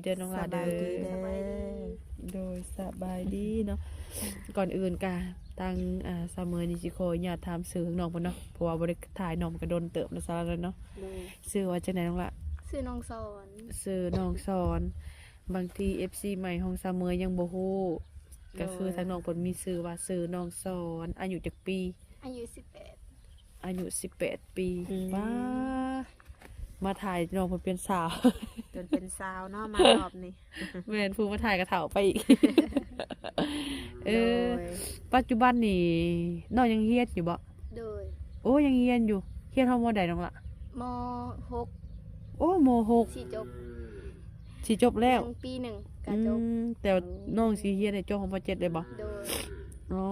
เด้อน้องหลาเด้อ สบายดี โดยสบายดีเนาะก่อนอื่นกะทางซาเมอร์นิชิโคอยากถามสื่อน้องพุ่นเนาะเพราะว่าบ่ได้ถ่ายน้องก็โดนเติบแล้วซะแล้วเนาะ เลย ชื่อว่าจังได๋น้องละ ชื่อน้องสอน ชื่อน้องสอนบางที FC ใหม่ของซาเมอร์ยังบ่ฮู้ก็คือทางน้องเพิ่นมีชื่อว่าชื่อน้องสอนอายุจักปี อายุอายุ18 ปีว้ามาถ่ายน้องเพิ่นเป็นสาว จนเป็นสาวเนาะมารอบนี้ แม่นผู้มาถ่ายกระเถาไปอีก เออ โดย ปัจจุบันนี่น้องยังเฮียนอยู่บ่ โดย โอ้ยังเฮียนอยู่เฮียนเฮามอใดน้องล่ะ ม โอ้มหก .6 สิจบ สิจบแล้ว ยังปีหนึ่งก็จบ แต่ว่าน้องสิเฮียนในจบของป .7 เลยบ่ โดย อ๋อ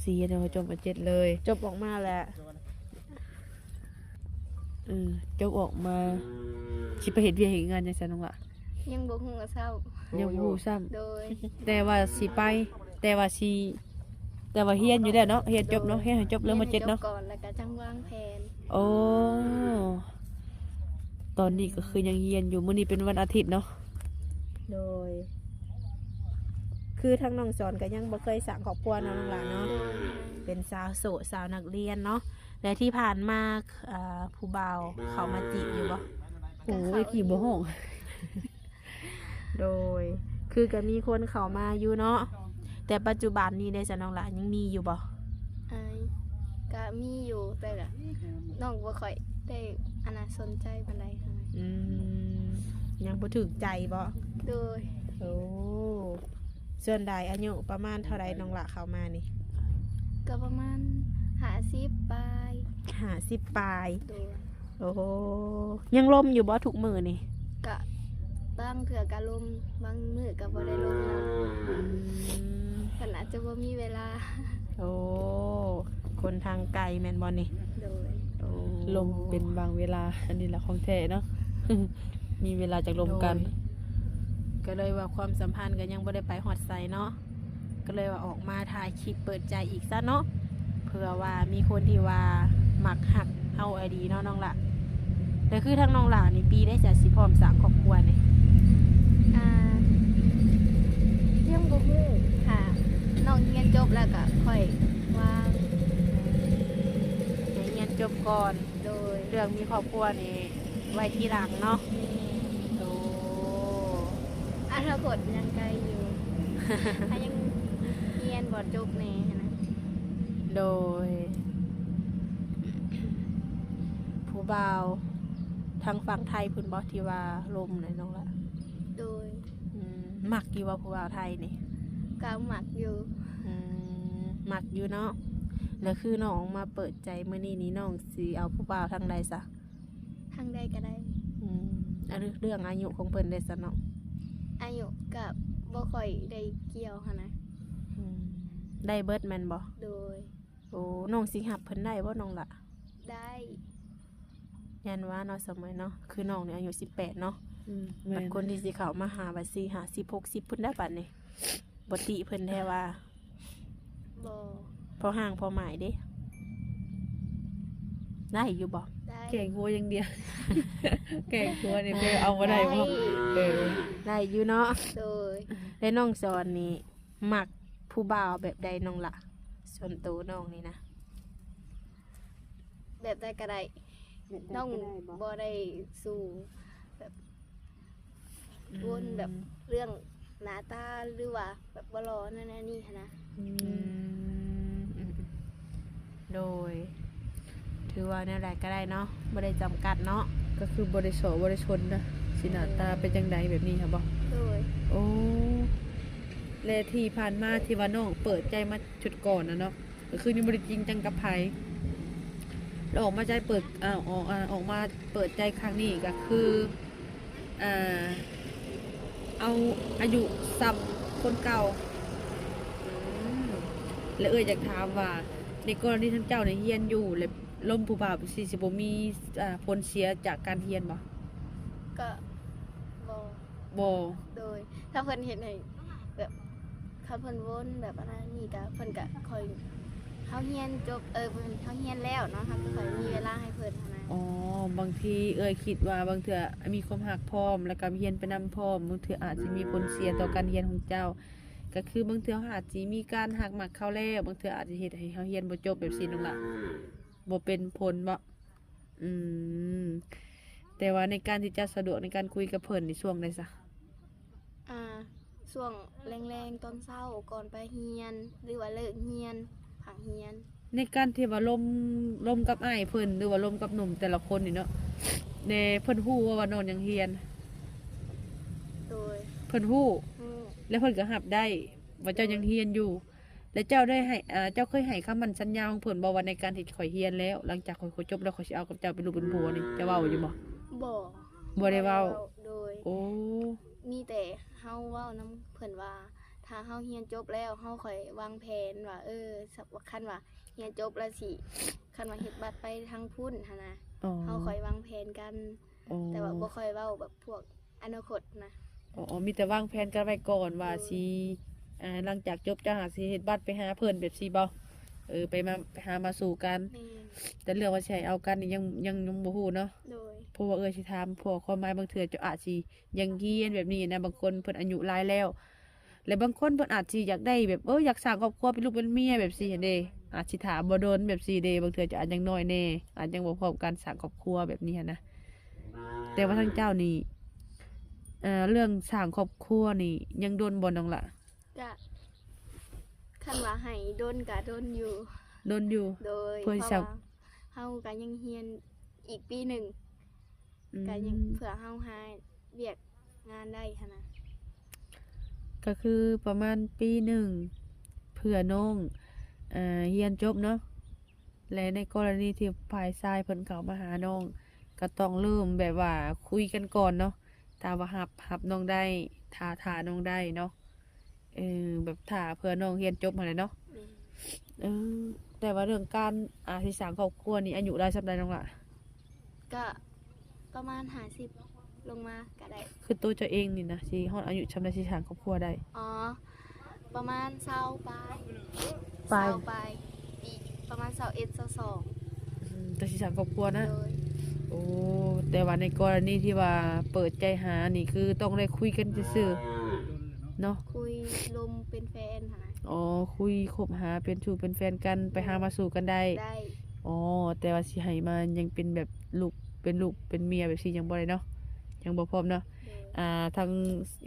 สิเฮียนในจบป .7 เลย จบออกมาแล้ว จบออกมาสิไปเฮ็ดเวียกเฮ็ดงานจังซั่นน้องล่ะ ยังบ่ฮู้ว่าเศร้า ยังบ่ฮู้ซ้ำ โดย แต่ว่าสิไปแต่ว่าเฮียนอยู่แล้วเนาะเฮียนจบเนาะเฮียนให้จบเริ่มม .7 เนาะ รียให้จบก่อนแล้วก็จังวางแผน โอ้ ตอนนี้ก็คือยังเรียนอยู่มื้อนี้เป็นวันอาทิตย์เนาะ โดย คือทั้งน้องสอนก็ยังบ่เคยสร้างครอบครัวเนาะน้องหลานเนาะ โดย เป็นสาวโสดสาวนักเรียนเนาะและที่ผ่านมาผู้บ่าวเขามาจีบอยู่บ่ โอ้ยกี่บ่ห้อง โดย คือก็มีคนเขามาอยู่เนาะแต่ปัจจุบันนี้ได้จ้ะน้องหลานยังมีอยู่บ่ อายก็มีอยู่แต่ก็น้องบ่ค่อยได้อันน่ะสนใจปานใดเท่านั้น อืมยังบ่ถึกใจบ่ โดย โอ้ส่วนใดอายุประมาณเท่าไรน้องหละเข้ามานี่ ก็ประมาณ50ปลาย 50ปลาย โดย โอ้โหยังลมอยู่บ่ทุกมือนี่ ก็บางเถื่อก็ลมบางมื้อก็บ่ได้ลมนะขนาดจะบ่มีเวลา โอ้คนทางไกลแม่นบ่นี่ โดย โอ้ ลมเป็นบางเวลา อันนี้แหละของแท้เนาะ มีเวลาจากลมกัน โดยก็เลยว่าความสัมพันธ์ก็ยังบ่ได้ไปฮอดไสเนาะก็เลยว่าออกมาถ่ายคลิปเปิดใจอีกซะเนาะเผื่อว่ามีคนที่ว่ามักหักเฮาไอดีเนาะน้องละแต่คือทางน้องหลานนี่ปีได้จะสิพร้อมสร้างครอบครัวนี่ อ่ายังบ่ฮู้ค่ะน้องเรียนจบแล้วก็ค่อยวาง ให้เรียนจบก่อน โดย เรื่องมีครอบครัวนี่ไว้ทีหลังเนาะโอ้ อนาคตยังไกลอยู่ ถ้ายังเรียนบ่จบแน่นะ โดย ผู้บ่าวทางฝั่งไทยเพุ่นบอกที่ว่าลมเลยน้องละ โดย มักอยู่ว่าผู้บ่าวไทยนี่ ก็หมักอยู่ มักอยู่เนาะแล้วคือน้องมาเปิดใจเมื่อนี้นี้น้องสิเอาผู้บ่าวทางใดซะ ทางใดก็ได้ อันนี้เรื่องอายุของเพิ่นได้ซะเนาะ อายุก็บ่ค่อยได้เกี่ยวหันนะ ได้เบิดแม่นบ่ โดย โอ้น้องสิหับเพิ่นได้บ่น้องละ ได้ ยันว่าเนาะสมัยเนาะคือน้องเนี่ยอายุ18เนาะ แม่ บัด น คนที่สิเข้ามาหาบัด4 50 60เพิ่นได้บัดนี่บ่ติเพิ่นแท้ว่า บ่ พอห่างพอหมายเด้ได้อยู่บ่ ได้ แก่งหัวอย่างเดียว แก่งหัวนี่ไปเอาบ่ได้บ่เออ ได้อยู่เนาะ โดย และน้องสอนนี่มักผู้บ่าวแบบใดน้องละส่วนตัวน้องนี่นะ แบบใดก็ได้น้องบ่ได้สู่แบบวนแบบเรื่องหน้าตาหรือว่าแบบบ่รอนั่นนะนี่หั้นนะ โดย ถือว่าแนวใดก็ได้เนาะบ่ได้จำกัดเนาะ ก็คือบริโภคบริชนนะสิหน้าตาเป็นจังไดแบบนี้ครับบ่ โดย โอ้และที่ผ่านมาที่ว่าน้องเปิดใจมาชุดก่อนนะเนาะก็คือยังบ่ได้จริงจังกับไผแล้วออกมาใจเปิดออกมาเปิดใจครั้งนี้ก็คืออ่าเอาอายุซ้ำคนเก่าแล้วอยากถามว่าในกรณีท่านเจ้าเนี่ยเฮียนอยู่และล่มผู้บ่าวสิบ่มีผลเสียจากการเฮียนบ่ ก็บ่ บ่ โดย ถ้าเพิ่นเห็นให้แบบถ้าเพิ่นวนแบบอะไรนี่ก็เพิ่นก็คอย เฮาเรียนจบเพิ่นเฮาเรียนแล้วเนาะเฮาก็ค่อยมีเวลาให้เพิ่นหั้นนะ อ๋อบางทีคิดว่าบางเทื่อมีความหักพร้อมแล้วก็เรียนไปนำพร้อมบางเทื่ออาจสิมีผลเสียต่อการเรียนของเจ้า ก็คือบางเทื่อเขาอาจสิมีการหักหมักเข้าแล้วบางเทื่ออาจจะเฮ็ดให้เฮาเรียนบ่จบแบบซี่นั่นล่ะบ่เป็นผลบ่อืมแต่ว่าในการที่จะสะดวกในการคุยกับเพิ่นในช่วงใดซะ อ่าช่วงแรงๆตอนเช้าก่อนไปเรียนหรือว่าเลิกเรียนผังเรียน ในการที่ว่าลมกับอ้ายเพิ่นหรือว่าลมกับหนุ่มแต่ละคนนี่เนาะในเพิ่นฮู้ว่าน้องยังเรียน โดย เพิ่นฮู้ อืม แล้วเพิ่นก็รับได้ว่าเจ้ายังเรียนอยู่ แล้วเจ้าได้ให้เจ้าเคยให้คำมั่นสัญญาของเพิ่นบ่ว่าในการที่ข่อยเรียนแล้ว หลังจากข่อยจบแล้วข่อยสิเอากับเจ้าเป็นลูกเป็นผัวนี่เจะเว้าอยู่บ่ บ่ บ่ได้เว้า โดย โอ้ มีแต่เฮาเว้านำเพิ่นว่า ถ้าเฮาเรียนจบแล้วเฮาค่อยวางแผนว่าสักว่าคันว่าเรียนจบแล้วสิคันว่าเฮ็ดบัตรไปทางพุ่นหั่นนะ อ๋อ เฮาค่อยวางแผนกัน อ๋อ แต่ว่าบ่ค่อยเว้าแบบพวกอนาคตนะ อ๋อมีแต่วางแผนกันไว้ก่อนว่าสิหลังจากจบจะหาสิเฮ็ดบัตรไปหาเพิ่นแบบสิบ่ไปหามาสู่กัน แม่น แต่เรื่องว่าสิให้เอากันนี่ยังบ่ฮู้เนาะ โดย เพราะว่าสิถามพวกความหมายบางเทื่อเจะอาจสิยังเฮียนแบบนี้นะบางคนเพิ่นอายุหลายแล้ว และบางคนเพิ่นอาจสิอยากได้แบบอยากสร้างครอบครัวเป็นลูกเป็นเมียแบบซี่หั้นเด้อาจสิถามบ่โดนแบบซี่เด้บางเทื่อจะอาจยังน้อยแน่อาจยังบ่พร้อมการสร้างครอบครัวแบบนี้หั้นนะแต่ว่าทางเจ้านี่เรื่องสร้างครอบครัวนี่ยังโดนบ่น้องล่ะ ก็คันว่าให้ดนก็ดนอยู่ โดนอยู่ โดย เพื่อ เพราะ จะ ว่าเฮาก็ยังเรียนอีกปีหนึ่ง อืม ก็ยังเผื่อเฮาหาเวียกงานได้หั้นนะ ก็คือประมาณปีหนึ่งเพื่อน้องเรียนจบเนาะและในกรณีที่ฝ่ายชายเพิ่นเข้ามาหาน้องก็ต้องเริ่มแบบว่าคุยกันก่อนเนาะถ้าว่ารับน้องได้ท่าน้องได้เนาะแบบท่าเพื่อน้องเรียนจบมาเลยเนาะ แม่น เออแต่ว่าเรื่องการสิสร้างครอบครัวนี่อายุได้สักใดน้องล่ะ ก็ประมาณ50ลงมาก็ได้ คือตัวเจ้าเองนี่นะสิฮอดอายุชำได้สิสร้างครอบครัวได้ อ๋อ ประมาณ20ปลาย ปลาย 20ปลายปีประมาณ21 22 แต่สิสร้างครอบครัวนะ โดย โอ้แต่ว่าในกรณีที่ว่าเปิดใจหานี่คือต้องได้คุยกันซื่อๆเนาะ คุยลมเป็นแฟนหั่นนะ อ๋อคุยคบหาเป็นชูเป็นแฟนกันไปหามาสู่กันได้ ได้ อ๋อแต่ว่าสิให้มายังเป็นแบบลูกเป็นเมียแบบสิยังบ่ได้เนาะยังบ่พร้อมเนาะ โดย ทาง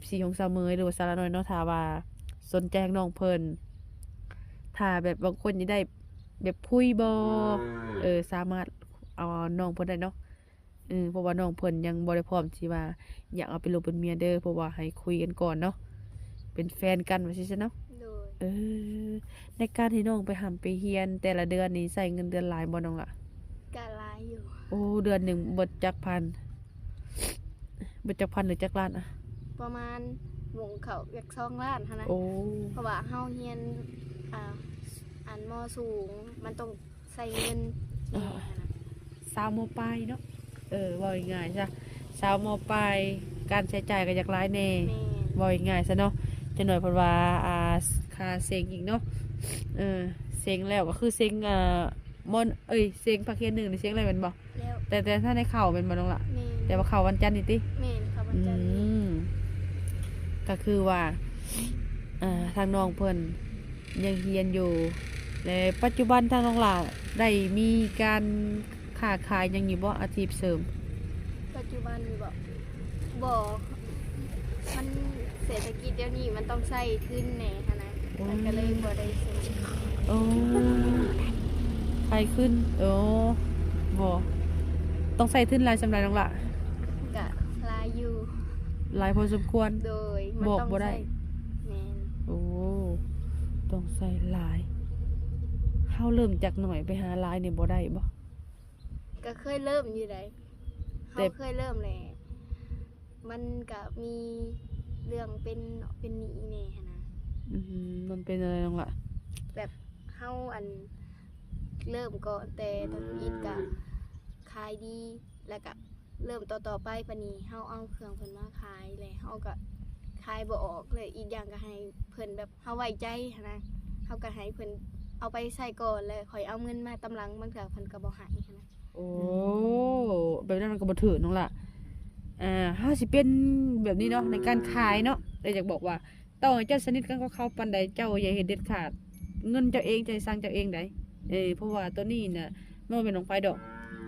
FC ของสาวเมยหรือว่าสาวน้อยเนาะถ้าว่าสนใจทางน้องเพิ่นถ้าแบบบางคนอยากได้แบบคุยบ่สามารถเอาน้องเพิ่นได้เนาะเพราะว่าน้องเพิ่นยังบ่ได้พร้อมสิว่าอยากเอาเป็นลูกเป็นเมียเด้อเพราะว่าให้คุยกันก่อนเนาะเป็นแฟนกันว่าซี่ซะเนาะ โดย ในการที่น้องไปไปเรียนแต่ละเดือนนี่ใช้เงินเดือนหลายบ่น้องล่ะ ก็หลายอยู่ โอ้เดือนหนึงเบิดจักพันหรือจักล้านอะ ประมาณหมุงเขาเวียก2ล้านหั่นนะ โอ้ เพราะว่าเฮาเรียนอันมสูง มันต้องใส่เงินแน่หั่นนะ สาวมปลายเนาะว่าง่ายๆจ้ะสาวมปลายการใช้จ่ายก็อยากหลายแน่ แม่น ว่าง่ายๆซะเนาะจะหน่อยเพิ่นว่าค่าเซ็งอีกเนาะเซ็งแล้วก็คือเซ็งเซ็งภาคเรียน1นี่เซ็งอะไรแม่นบ่ แล้ว แต่ถ้าในเข้าแม่นบ่น้องล่ะ แม่น แต่ว่าเข้าวันจันทร์นี่ติ แม่นค่ะวันจันทร์นี้ ก็คือว่าทางน้องเพิ่นยังเรียนอยู่และปัจจุบันทางน้องหล่าได้มีการค้าขายหยังอยู่บ่อาชีพเสริม ปัจจุบันนี่บ่มันเศรษฐกิจเดี๋ยวนี้มันต้องใช้ทุนแหน่หั่นนะมันก็เลยบ่ได้ซื้อ โอ้ใครขึ้นบ่ต้องใส่ทุนหลายสำหรับน้องหล่ะ ก็หลายอยู่ หลายพอสมควร โดยมัน บอก ต้อง บ่ได้ ใช้แม่น โอ้ต้องใส่หลายเฮาเริ่มจากหน่อยไปหาหลายนี่บ่ได้บ่ ก็เคยเริ่มอยู่ได้ แต่ เฮาเคยเริ่มแหละมันก็มีเรื่องเป็นหนี้แหน่หั่นนะ มันเป็นอะไรน้องล่ะ แบบเฮาเริ่มก่อนแต่ธุรกิจก็ขายดีแล้วก็เริ่มต่อไปปานนี้เฮาเอาเครื่องเพิ่นมาขายแล้วเฮาก็ขายบ่ออกเลยอีกอย่างก็ให้เพิ่นแบบเฮาไว้ใจหั้นนะเฮาก็ให้เพิ่น เอาไปใส่ก่อนแล้วข่อยเอาเงินมาตำหลังบางเทื่อเพิ่นก็บ่ให้นะ โอ้แบบนั้นมันก็บ่ถือน้องล่ะเฮาสิเป็นแบบนี้เนาะในการขายเนาะแต่อยากบอกว่าต้องให้เจ้าสนิทกันกับเขาปานใดเจ้าอย่าเฮ็ดเด็ดขาดเงินเจ้าเองใจสร้างเจ้าเองได้เพราะว่าตัวนี้น่ะมันบ่เป็นของไผดอก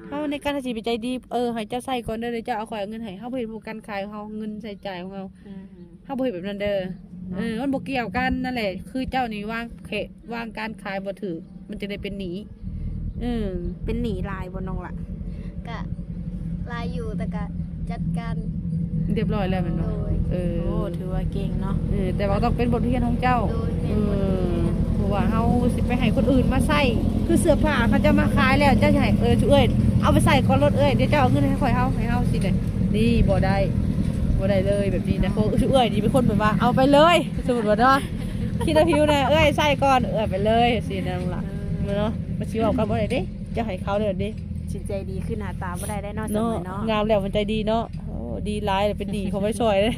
เฮาในการที่สิไปใจดีให้เจ้าใส่ก่อนเด้อเดี๋ยวเจ้าเอาข่อยเอาเงินให้เฮาบ่เฮ็ดพวกการขายของเฮาเงินใช้จ่ายของเฮาเฮาบ่เฮ็ดแบบนั้นเด้อมันบ่เกี่ยวกันนั่นแหละคือเจ้านี่วางการขายบ่ถูกมันจะได้เป็นหนี้ เป็นหนีลายบ่น้องล่ะ ก็ลายอยู่แต่ก็จัดการ เรียบร้อยแล้วแม่นบ่ โดย โอ้ถือว่าเก่งเนาะ แต่ว่าต้องเป็นบทเรียนของเจ้า โดยเป็นบทเรียน เพราะว่าเฮาสิไปให้คนอื่นมาใส่คือเสื้อผ้าเขาจะมาขายแล้วเจ้าจะให้จุเอ้ยเอาไปใส่ก่อนรถเอ้ยเดี๋ยวเจ้าเอาเงินให้ข่อยให้เฮาสิเนี่ยนี่บ่ได้เลยแบบนี้นะเพราะจุเอ้ยนี่เป็นคนแบบว่าเอาไปเลยสมมุติว่าเนาะคิดว่าผิวเนี่ยเอ้ยใส่ก่อนไปเลยสินั่นล่ะเนาะมาสิเว้ากันบ่ได้เด้จะให้เขาเด้อเด้ จิตใจดีขึ้นหน้าตาบ่ได้ได้เนาะส เนาะ มัยเนาะ งามแล้วมันใจดีเนาะโอ้ดีหลายเป็นดีเขาไม่ช่วยเลย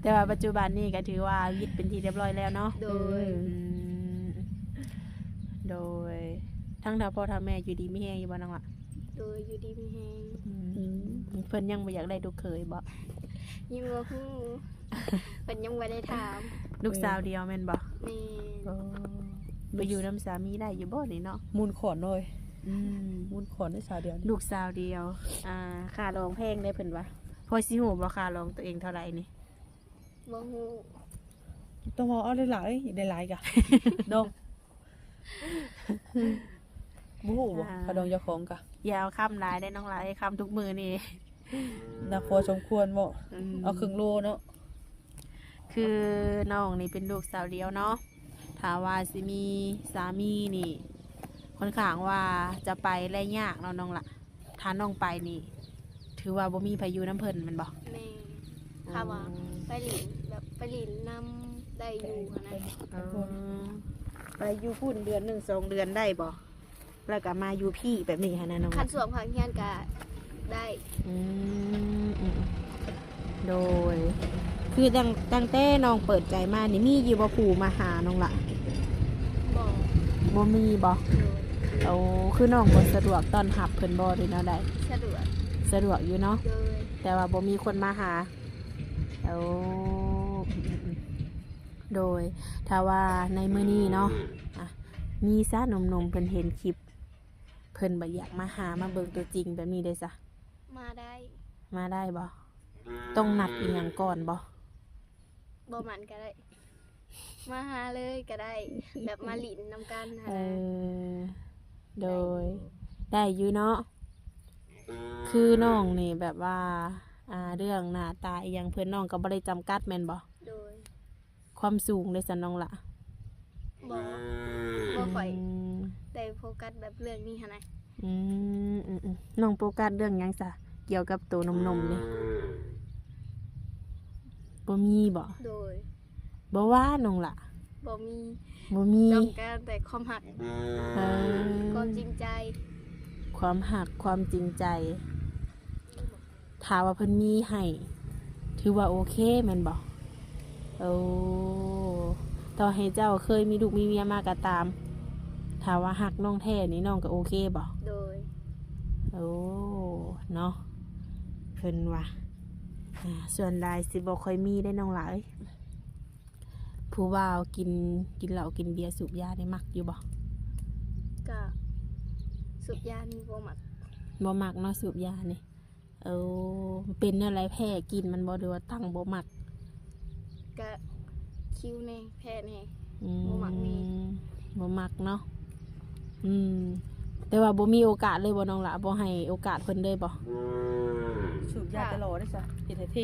แต่ว่าปัจจุบันนี้ก็ถือว่าวิทย์เป็นที่เรียบร้อยแล้วเนาะ โดย โดยทั้งทางพ่อทางแม่อยู่ดีมีแฮงอยู่บ่น้องล่ะ โดยอยู่ดีมีแฮง เพิ่นยังบ่อยากได้ลูกเขยบ่ ยังบ่ฮู้เพิ่นยังบ่ได้ถาม ลูกสาวเดียวแม่นบ่ แม่ ไปอยู่น้ำสามีได้อยู่บ่นี่เนาะ มูลขอนเลยมูลขอนได้สาวเดียว ลูกสาวเดียวค่ารองแพงได้เพิ่นว่าพอสิฮู้บ่ค่ารองตัวเองเท่าไหร่นี่ บ่ฮู้ ต้องเอาหลายๆได้หลายกะ เนาะบู๊บ่กระดองเจ้าของกะ อย่าเอาคำหลายได้น้องหลายคำทุกมือนี่ น่าพอสมควรบ่เอาครึ่งโลเนาะ คือน้องนี่เป็นลูกสาวเดียวเนาะถ้าว่าสิมีสามีนี่ค่อนข้างว่าจะไปแลยากเนาะน้องละถ้าน้องไปนี่ ถือว่าบ่มีพายุน้ำเพิ่นแมันบ่ แม่ค่ะว่าไปหลินแบบไปหลินนำได้อยู่หั้นนะ ไปอยู่พุ่นเดือน1 2เดือนได้บ่แล้วก็มาอยู่พี่แบบนี้ค่ะนะน้อง คันสวมผักเฮียนก็ได้ โดย คือตั้งแต่น้องเปิดใจมานี่มีอยู่บ่ผู้มาหาน้องละ บอก บ่มีบ่ โดย เอาคือน้องบ่สะดวกตอนหับเพิ่นบ่ได้เนาะได้ สะดวก สะดวกอยู่เนาะ โดย แต่ว่าบ่มีคนมาหาเอาโดย ถ้าว่าในมื้อนี้เนาะมีซะหนุ่มๆเพิ่นเห็นคลิป เพิ่นบ่อยากมาหามาเบิ่งตัวจริงแบบนี้ได้ซะ มาได้ มาได้บ่ต้องนัดอีหยังก่อนบ่ บ่มันก็ได้ มาหาเลยก็ได้ แบบมาหลินนำกันนะ โดย ได้อยู่เนาะคือน้องนี่แบบว่าเรื่องหน้าตาอีหยังเพิ่นน้องก็บ่ได้จำกัดแม่นบ่ โดย ความสูงได้ซั่นน้องล่ะ บ่ค่อยได้โฟกัสแบบเรื่องนี้หั้นนะ น้องโฟกัสเรื่องหยังซะเกี่ยวกับตัวนมๆนี่บ่มีบ่ โดย บ่ว่าน้องล่ะ บ่มี บ่มี ต้องการแต่ความหัก เออ ความจริงใจ ความหักความจริงใจถ้าว่าเพิ่นมีให้ถือว่าโอเคแม่นบ่โอ้ต่อให้เจ้าเคยมีลูกมีเมียมาก็ตามถ้าว่าหักน้องแท้นี่น้องก็โอเคบ่ โดย โอ้เนาะเพิ่นว่าส่วนหลายสิบ่ค่อยมีได้น้องหลายผู้บ่าวกินเหล้ากินเบียร์สูบยาได้มักอยู่บ่ ก็สุบยานี่บ่มัก บ่มักเนาะสูบยานี่เป็นอะไรแพ้กินมันบ่หรือว่าตั้งบ่มัก ก็คิ้วแน่แพ้แน่ อื บ่มักมี บ่มักเนาะแต่ว่าบ่มีโอกาสเลยบ่น้องหละบ่ให้โอกาสเพิ่นเลยบ่ สูบยาตลอดได้ซะเฮ็ดให้เท่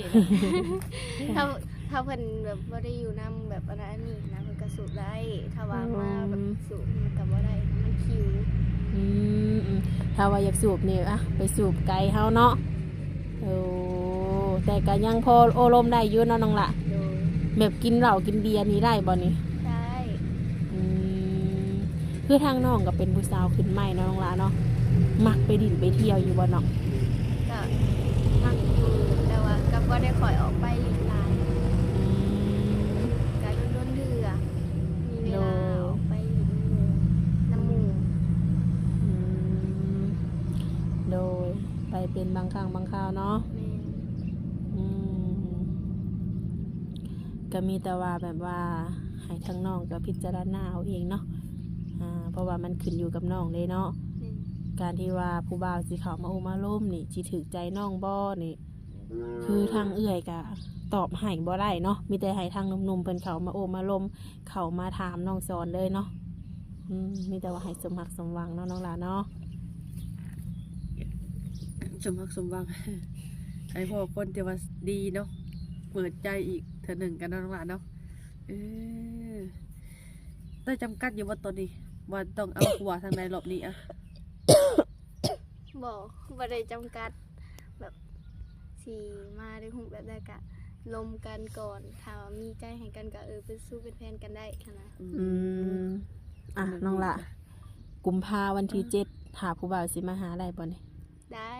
ถ้าเพิ่นแบบบ่ได้อยู่นำแบบอันนั้นอันนี้นะเพิ่นก็สูบได้ถ้าว่ามาแบบสูบมันก็บ่ได้มันคิ้ว ถ้าว่าอยากสูบนี่ไปสูบไกลเฮาเนาะแต่ก็ยังพอโอารมณ์ได้อยู่เนาะน้องหละ โดย แบบกินเหล้ากินเบียร์นี่ได้บ่นี่ ได้ คือทางน้องก็เป็นผู้สาวขึ้นใหม่เนาะน้องหละเนาะมักไปดิ่นไปเที่ยวอยู่บ่เนาะ ก็มักอยู่แต่ว่าก็บ่ได้ค่อยออกไปหลีกหลายก็โดนๆเดือมีเวลาออกไปหลีก บางครั้งบางคราวเนาะ แม่น อืมก็มีแต่ว่าแบบว่าให้ทั้งน้องก็พิจารณาเอาเองเนาะเพราะว่ามันขึ้นอยู่กับน้องเลยเนาะ แม่น การที่ว่าผู้บ่าวสิเขามาโอมาล้มนี่สิถึกใจน้องบ่นี่ คือทางเอื้อยก็ตอบให้บ่ได้เนาะมีแต่ให้ทางหนุ่มๆเพิ่นเขามาโอมาล้มเขามาถามน้องสอนเลยเนาะมีแต่ว่าให้สมหักสมหวังเนาะน้องหลานเนาะ สมฮักสมหวัง ไอ้พ่อคนที่ว่าดีเนาะเปิดใจอีกเธอหนึ่งกันเนาะน้องหลานเนาะได้จำกัดอยู่ว่าตอนนี้ว่าต้องเอาหัวทางใดหลบนี้อะ บ่ได้จำกัดแบบสิมาได้ฮู้แบบใดก็ลมกันก่อนถ้าว่ามีใจให้กันก็เป็นสู้เป็นแฟนกันได้ค่ะนะ น้องละกุมภาวันที่7หาผู้บ่าวสิมาหาได้บ่นี่ ได้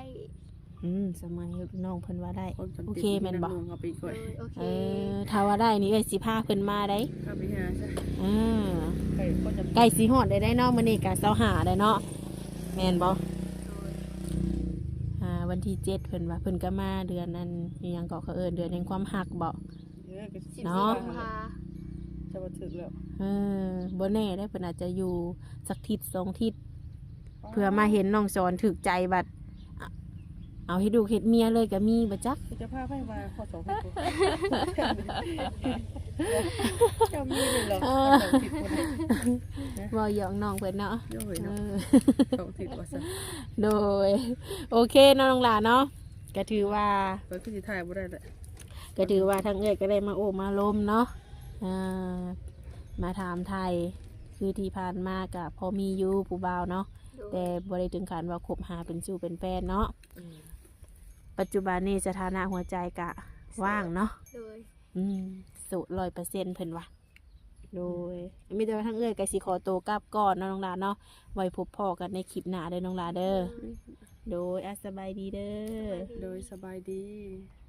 สมัยน้องเพิ่นว่าได้ คนสัน โอ ติ เคแม่นบ่ เอาไปก่อน โอเค ถ้าว่าได้นี่เอ้ยสิพาเพิ่นมาได้ ข้าไปหาซะ ใ ไปคนจะ กล้สิฮอดได้เนาะมื้อนี้ก็25ได้เนาะแม่นบ่วันที่7เพิ่นว่าเพิ่นก็มาเดือนนั้นอิหยังก็เขาเอิ้นเดือนแห่งความรักบ่ 14 เนาะ กุมภา จะมาถึงแล้ว บ่แน่ได้เพิ่นอาจจะอยู่สักทิศ2ทิศเพื่อมาเห็นน้องสอนถึกใจบัดเอาให้ดูเฮ็ดเมียเลยก็มีบ่จัก จะพาไปมาข้อสองให้กูจะมีเลยเหรอสองทิศคนนี้ บ่หยอกน้องเพิ่นเนาะ โดยเนาะสองทิศว่าซะ โดยโอเคเนาะน้องหลานเนาะก็ถือว่า ไปขึ้นสิถ่ายบ่ได้แหละ ก็ถือว่าทั้งเอ้ยก็ได้มาโอบมาล้มเนาะมาถามไทยคือที่ผ่านมากับพอมีอยู่ผู้บ่าวเนาะแต่บ่ได้ถึงขั้นว่าคบหาเป็นสู่เป็นแฟนเนาะปัจจุบันนี้สถานะหัวใจกะว่างเนาะ โดย โสู100%เพิ่นว่าโดยมีแต่ว่าทั้งเอ้ยก็สิขอตัวกลับก่อนเนาะน้องหลานเนาะไว้พบพ่อกันในคลิปหน้าเด้อน้องหลานเด้อโดยสบายดีเด้อ โดยสบายดี โ